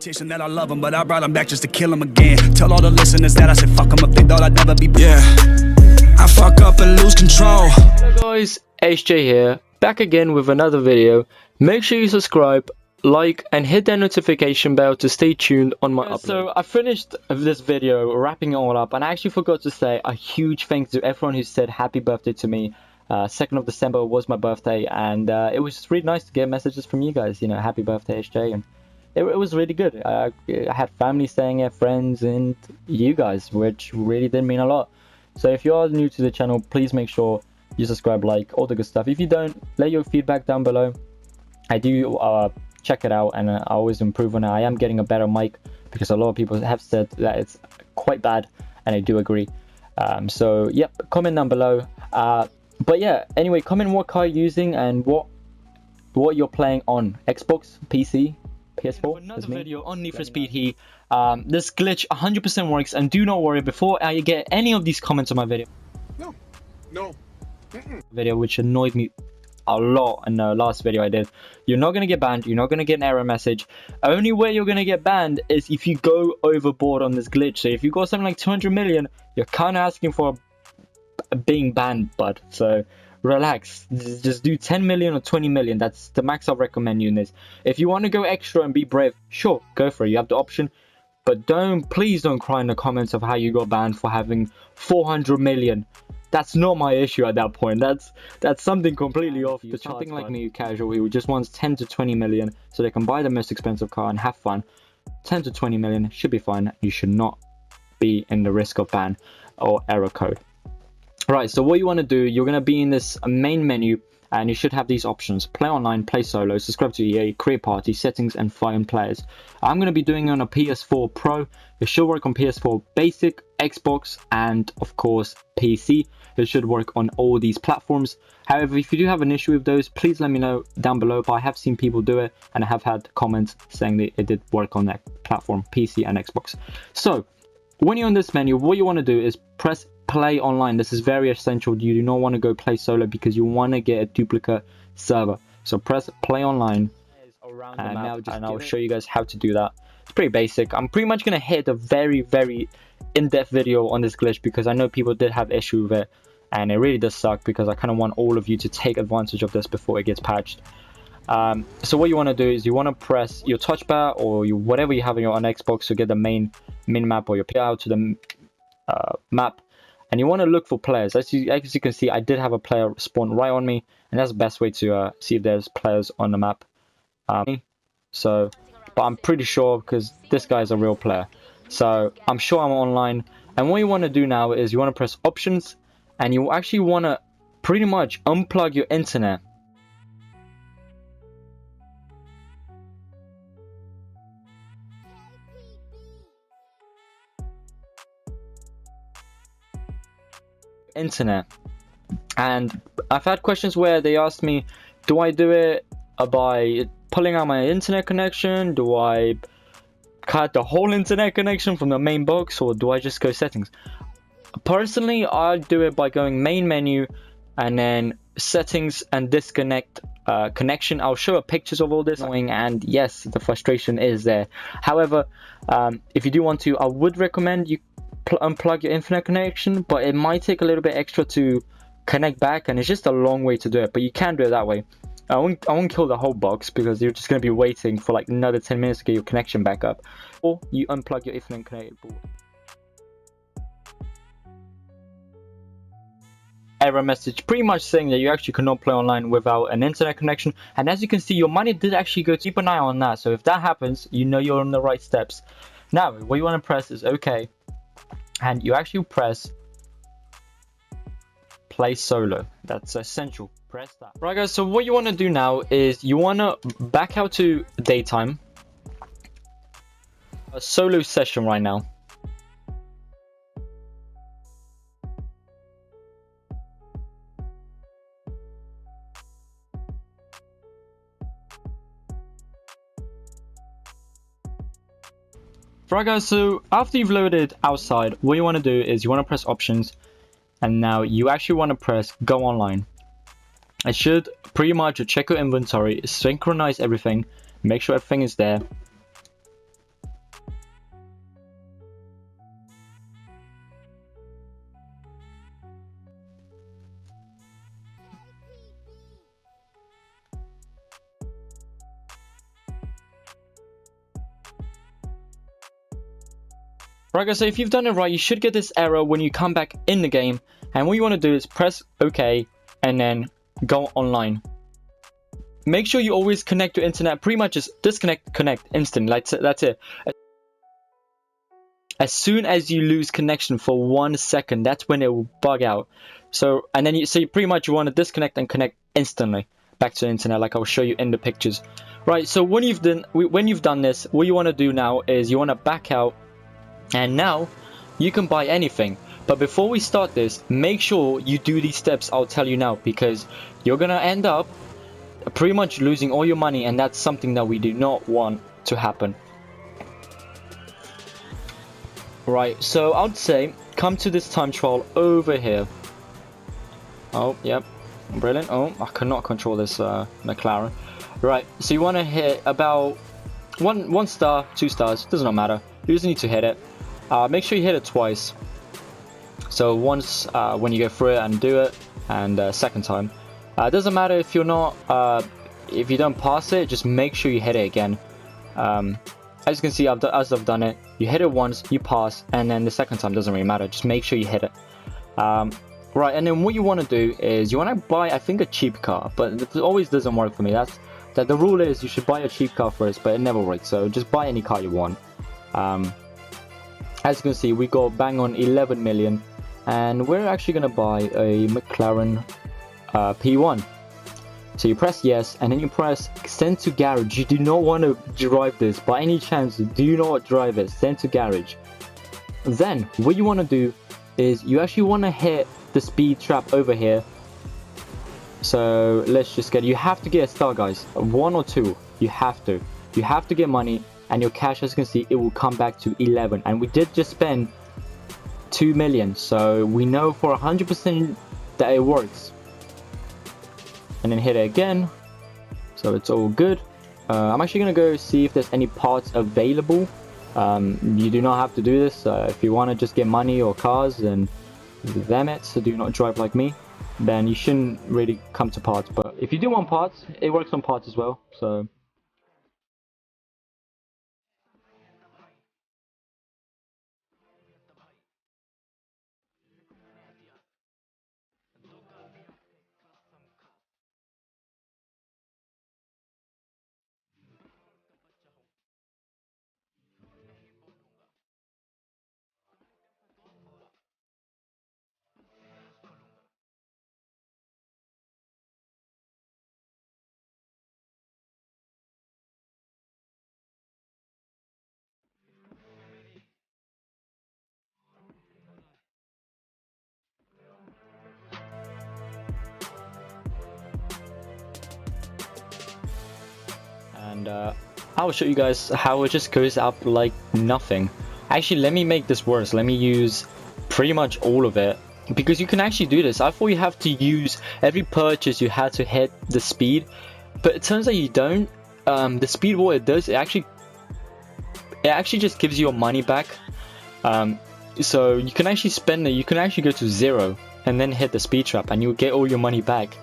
Politician that I love them, but I brought them back just to kill them again. Tell all the listeners that I said fuck them if they thought I'd never be. Yeah, I fuck up and lose control. Hello guys, HJ here, back again with another video. Make sure you subscribe, like, and hit that notification bell to stay tuned on my upload. So I finished this video, wrapping it all up, and I actually forgot to say a huge thanks to everyone who said happy birthday to me. 2nd of December was my birthday, and it was just really nice to get messages from you guys, you know, happy birthday HJ, and it was really good. I had family staying here, friends, and you guys, which really did mean a lot. So if you are new to the channel, please make sure you subscribe, like, all the good stuff. If you don't, let your feedback down below. I do check it out, and I always improve on it. I am getting a better mic because a lot of people have said that it's quite bad, and I do agree. So yep, comment down below. But yeah, anyway, comment what car you're using and what you're playing on Xbox, PC, PS4. Another video on Need for Speed Heat. This glitch 100% works, and do not worry, before I get any of these comments on my video, video which annoyed me a lot in the last video I did, you're not gonna get banned, you're not gonna get an error message. Only way you're gonna get banned is if you go overboard on this glitch. So if you got something like 200 million, you're kind of asking for being banned, bud. So relax, just do 10 million or 20 million. That's the max I'll recommend you in this. If you want to go extra and be brave, sure, go for it, you have the option. But please don't cry in the comments of how you got banned for having 400 million. That's not my issue at that point. That's something completely off. But something like me, casual, who just wants 10 to 20 million so they can buy the most expensive car and have fun. 10 to 20 million should be fine. You should not be in the risk of ban or error code. Right, so what you want to do, you're going to be in this main menu, and you should have these options: play online, play solo, subscribe to EA, create party, settings, and find players. I'm going to be doing it on a PS4 Pro. It should work on PS4 Basic, Xbox, and of course PC. It should work on all these platforms. However, if you do have an issue with those, please let me know down below. But I have seen people do it, and I have had comments saying that it did work on that platform, PC and Xbox. So when you're on this menu, what you want to do is press play online. This is very essential. You do not want to go play solo because you want to get a duplicate server. So press play online, and I'll show you guys how to do that. It's pretty basic. I'm pretty much going to hit a very in-depth video on this glitch because I know people did have issue with it, and it really does suck because I kind of want all of you to take advantage of this before it gets patched. So what you want to do is you want to press your touchpad or whatever you have on Xbox to get the main map, or your out to the map, and you want to look for players. As you can see, I did have a player spawn right on me, and that's the best way to see if there's players on the map. But I'm pretty sure because this guy's a real player, so I'm sure I'm online. And what you want to do now is you want to press options, and you actually want to pretty much unplug your internet. And I've had questions where they asked me, do I do it by pulling out my internet connection? Do I cut the whole internet connection from the main box, or do I just go settings? Personally, I do it by going main menu and then settings and disconnect connection. I'll show pictures of all this, and yes, the frustration is there. However, if you do want to, I would recommend you unplug your internet connection, but it might take a little bit extra to connect back, and it's just a long way to do it, but you can do it that way. I won't kill the whole box because you're just going to be waiting for like another 10 minutes to get your connection back up, or you unplug your Ethernet cable. Error message pretty much saying that you actually cannot play online without an internet connection, and as you can see, your money did actually go. Keep an eye on that, so if that happens, you know you're on the right steps. Now what you want to press is OK, and you actually press play solo. That's essential. Press that. Right guys, so what you want to do now is you want to back out to daytime, a solo session right now. Right guys, so after you've loaded outside, what you want to do is you want to press options, and now you actually want to press go online. It should pretty much check your inventory, synchronize everything, make sure everything is there. Right guys, so if you've done it right, you should get this error when you come back in the game, and what you want to do is press OK and then go online. Make sure you always connect your internet. Pretty much just disconnect, connect instant. That's it. As soon as you lose connection for 1 second, that's when it will bug out. So and then you pretty much you want to disconnect and connect instantly back to the internet, like I'll show you in the pictures. Right, so when you've done this, what you want to do now is you want to back out, and now you can buy anything. But before we start this, make sure you do these steps I'll tell you now, because you're gonna end up pretty much losing all your money, and that's something that we do not want to happen. Right, so I'd say come to this time trial over here. Oh, yep, brilliant. Oh, I cannot control this McLaren. Right, so you want to hit about one star, 2 stars, does not matter. You just need to hit it. Make sure you hit it twice. So once when you go through it and do it, and second time. It doesn't matter if you're not, if you don't pass it, just make sure you hit it again. As you can see, as I've done it, you hit it once, you pass, and then the second time doesn't really matter. Just make sure you hit it. Right, and then what you want to do is you want to buy, I think, a cheap car, but it always doesn't work for me. That the rule is you should buy a cheap car first, but it never works. So just buy any car you want. As you can see, we got bang on 11 million, and we're actually gonna buy a McLaren P1. So you press yes, and then you press send to garage. You do not want to drive this by any chance. Do not drive it. Send to garage. Then what you want to do is you actually want to hit the speed trap over here. So let's just get, you have to get a star, guys, 1 or 2. You have to get money, and your cash, as you can see, it will come back to 11, and we did just spend 2 million, so we know for 100% that it works. And then hit it again, so it's all good. I'm actually gonna go see if there's any parts available. You do not have to do this. If you want to just get money or cars, then damn it, so do not drive like me, then you shouldn't really come to parts. But if you do want parts, it works on parts as well. So and I'll show you guys how it just goes up like nothing. Actually, let me make this worse. Let me use pretty much all of it, because you can actually do this. I thought you have to use every purchase you had to hit the speed, but it turns out you don't. The speed, what it does, it actually just gives you your money back. So you can actually spend it, you can actually go to 0 and then hit the speed trap, and you'll get all your money back.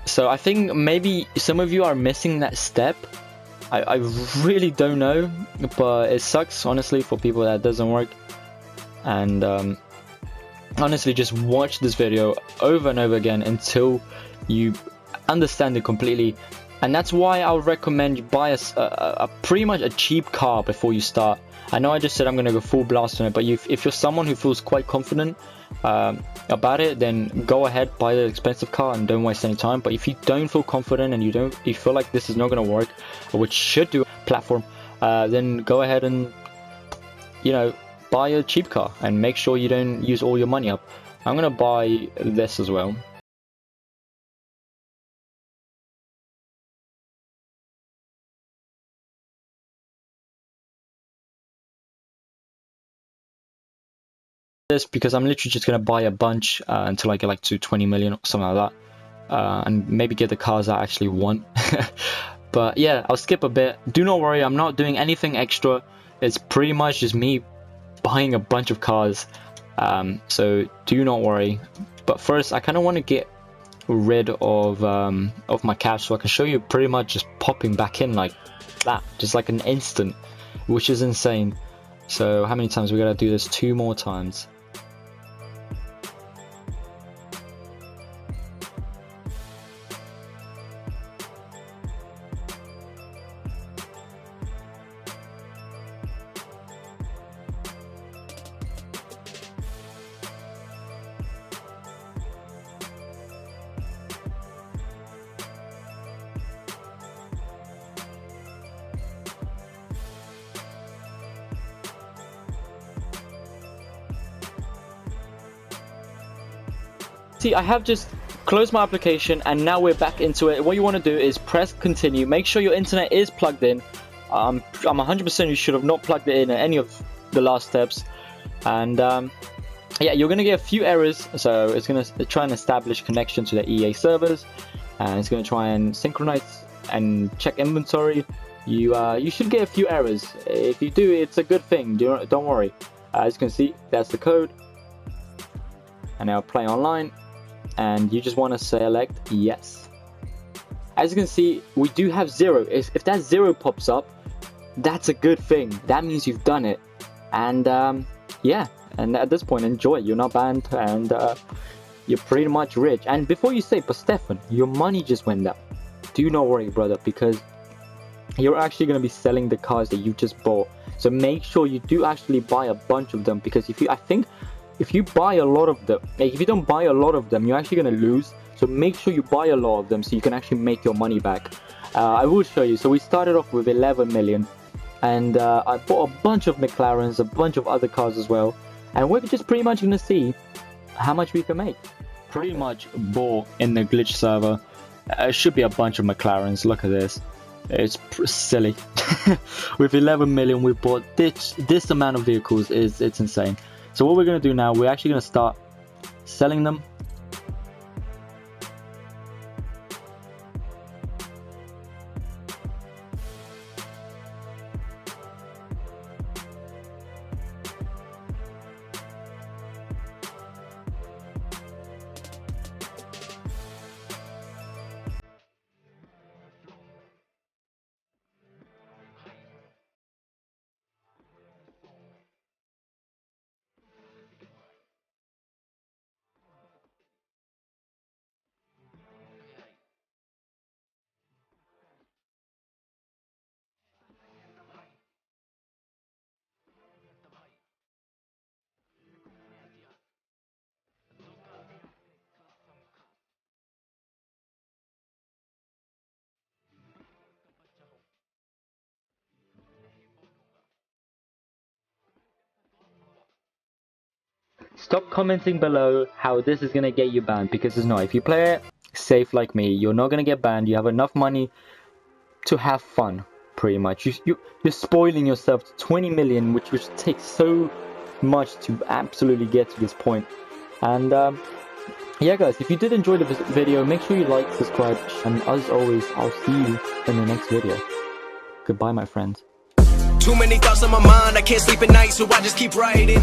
So I think maybe some of you are missing that step. I really don't know, but it sucks, honestly, for people that doesn't work. And honestly, just watch this video over and over again until you understand it completely. And that's why I would recommend you buy a pretty much a cheap car before you start. I know I just said I'm gonna go full blast on it, but if you're someone who feels quite confident about it, then go ahead, buy the expensive car and don't waste any time. But if you don't feel confident and you feel like this is not gonna work, which should do platform, then go ahead and, you know, buy a cheap car and make sure you don't use all your money up. I'm gonna buy this as well. This because I'm literally just gonna buy a bunch until I get like to 20 million or something like that, and maybe get the cars I actually want. But yeah, I'll skip a bit. Do not worry, I'm not doing anything extra. It's pretty much just me buying a bunch of cars, so do not worry. But first, I kind of want to get rid of my cash, so I can show you pretty much just popping back in like that, just like an instant, which is insane. So how many times we gotta do this? 2 more times. See, I have just closed my application and now we're back into it. What you want to do is press continue. Make sure your internet is plugged in. I'm 100% you should have not plugged it in at any of the last steps. And yeah, you're going to get a few errors. So it's going to try and establish connection to the EA servers. And it's going to try and synchronize and check inventory. You should get a few errors. If you do, it's a good thing. Don't worry. As you can see, that's the code. And now play online. And you just want to select yes. As you can see, we do have 0. If that 0 pops up, that's a good thing. That means you've done it. And yeah, and at this point, enjoy. You're not banned and you're pretty much rich. And before you say, but Stefan, your money just went up. Do not worry, brother, because you're actually going to be selling the cars that you just bought. So make sure you do actually buy a bunch of them, because if you buy a lot of them, like if you don't buy a lot of them, you're actually going to lose. So make sure you buy a lot of them so you can actually make your money back. I will show you. So we started off with 11 million. And I bought a bunch of McLarens, a bunch of other cars as well. And we're just pretty much going to see how much we can make. Pretty much bought in the glitch server. It should be a bunch of McLarens. Look at this. It's silly. With 11 million, we bought this amount of vehicles. It's insane. So what we're going to do now, we're actually going to start selling them. Stop commenting below how this is going to get you banned, because it's not. If you play it safe like me, you're not going to get banned. You have enough money to have fun, pretty much. You're spoiling yourself to 20 million, which takes so much to absolutely get to this point. And yeah, guys, if you did enjoy the video, make sure you like, subscribe, and as always, I'll see you in the next video. Goodbye, my friends. Too many thoughts on my mind, I can't sleep at night, so I just keep writing.